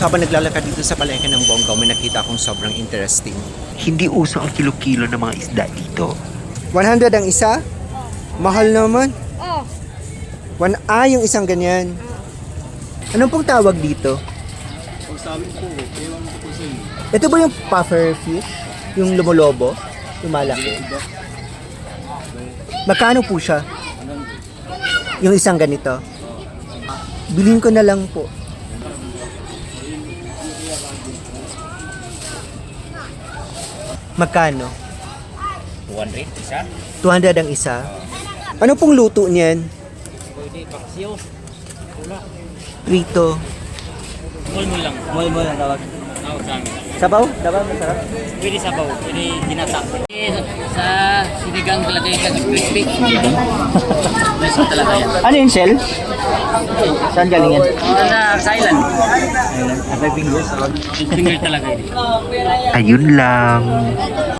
habang naglalakad dito sa palengke ng Bonggao, may nakita akong sobrang interesting. Hindi uso ang kilo-kilo ng mga isda dito. 100 ang isa? Mahal naman. Oh, Yung isang ganyan. Anong pong tawag dito? Ito ba yung puffer fish? Yung lumolobo? Yung malaki? Magkano po siya? Yung isang ganito? Bilhin ko na lang po. Magkano? 200 isa. 200 ang isa. Ano pong luto niyan? Pwede paksiyo. Wala. Prito. Mulmul lang. Mall ang tawag. Tawag sa amin. Sabaw? Sabaw, masarap. Pwede sabaw. Pwede ginata. Sa sinigang talaga yung crispy. Best talaga yan. Ano yung shell? Saan galing yan? Sa island. Finger. Finger talaga yun. Ayun lang.